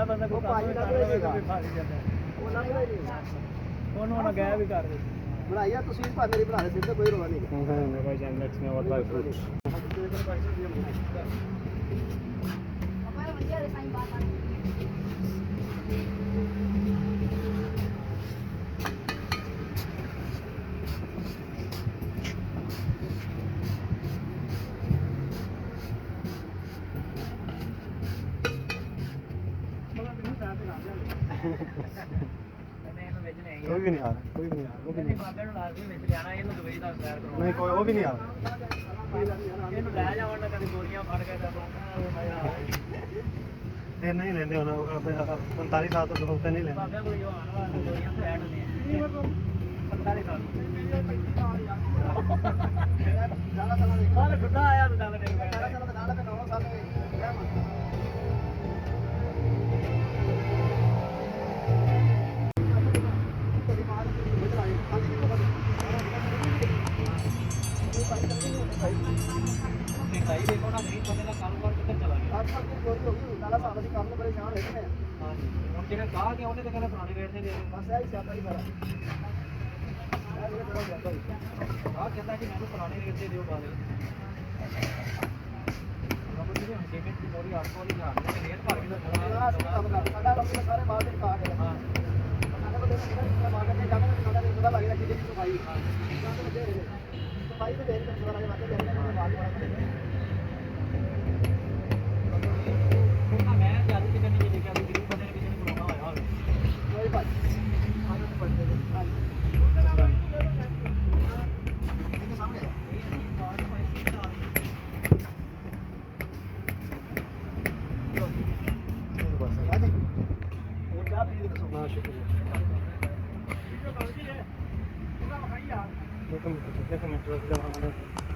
ਮਾੜਾ ਬੰਦਾ ਕੋਈ ਭਾਜੀ ਦਾ ਵੀ ਫਸ ਜਾਂਦਾ ਉਹਨਾਂ ਨੂੰ ਉਹਨੂੰ ਨਾ ਗਾਇਬ ਵੀ ਕਰ ਦੇ ਬਣਾਈਆ ਤੁਸੀਂ ਪਰ ਮੇਰੀ ਭਰਾ ਦੇ ਸਿਰ ਤੇ ਕੋਈ ਰੋਣਾ ਨਹੀਂ ਮੈਂ ਭਾਈ ਜਾਨ let's may what by fruit ਹਮਾਰਾ ਵਧੀਆ ਸਾਈਂ ਬਾਤ कोई भी नहीं आ रहा कोई भी नहीं आ रहा वो भी नहीं बाबे ਨੂੰ ਲਾਜ਼ਮੀ ਵਿੱਚ ਲਿਆਣਾ ਇਹਨੂੰ ਦੁਬਈ ਦਾ ਸੈਰ ਕਰਾਉਣਾ ਨਹੀਂ ਕੋਈ ਉਹ ਵੀ ਨਹੀਂ ਆ ਰਿਹਾ ਇਹਨੂੰ ਲੈ ਜਾਵਣ ਨਾ ਕਦੇ ਗੋਲੀਆਂ ਫੜ ਕੇ ਤਾਂ ਇਹ ਨਹੀਂ ਲੈਂਦੇ ਹੁਣ 45 ਸਾਲ ਤੋਂ ਉੱਤੇ ਨਹੀਂ ਲੈਂਦੇ ਬਾਬੇ ਕੋਈ ਆਉਣ ਵਾਲਾ ਗੋਲੀਆਂ ਫਲੈਟ ਨੇ 45 ਸਾਲ ਸਾਲ ਖੁੱਡਾ ਆਇਆ ਤਾਂ ਨਾਲ ਦੇ ਸਾਲ ਦਾ ਨਾਲ ਤੇ 9 ਸਾਲ ਦੇ भाई देखो ना गरीब बंदे का कारोबार किधर चला गया आजकल की चोरी हो गई नाला साहब जी काम में परेशान रहते हैं हां जी हम जेने कहा कि ਉਹਨੇ ਤੇ ਕਹਿੰਦਾ ਪੁਰਾਣੇ ਰੇਟ ਤੇ ਦੇ ਦੇ ਬਸ ਇਹ ਸਿਆਪਾ ਹੀ ਬੜਾ ਇਹ ਬੜਾ ਜ਼ਿਆਦਾ ਆ ਕਹਿੰਦਾ ਕਿ ਮੈਨੂੰ ਪੁਰਾਣੇ ਰੇਟ ਤੇ ਦਿਓ ਬਾਰੇ ਰੱਬ ਜੀ ਨੇ ਪੇਮੈਂਟ ਦੀ ਥੋੜੀ ਆਟੋ ਵਾਲੀ ਜਾ ਕੇ ਰੇਟ ਭਰ ਕੇ ਸਾਡਾ ਲੋਕ ਸਾਰੇ ਬਾਹਰ ਦੇ ਕਾਟ ਹੈ ਹਾਂ ਸਾਡੇ ਕੋਲ ਜਿਹੜਾ ਮਾਰਕੀਟ ਤੇ ਜਾਣਾ ਸਾਡਾ ਰੇਟ ਪਤਾ ਲੱਗਦਾ ਕਿੰਨੀ ਸਫਾਈ ਸਫਾਈ ਤੇ ਦੇਖ ਕੇ ਸਾਰਾ ਵਾਕੇ ਦੇ ਅੰਦਰ ਬਾਹਰ ਬੜਾ देखो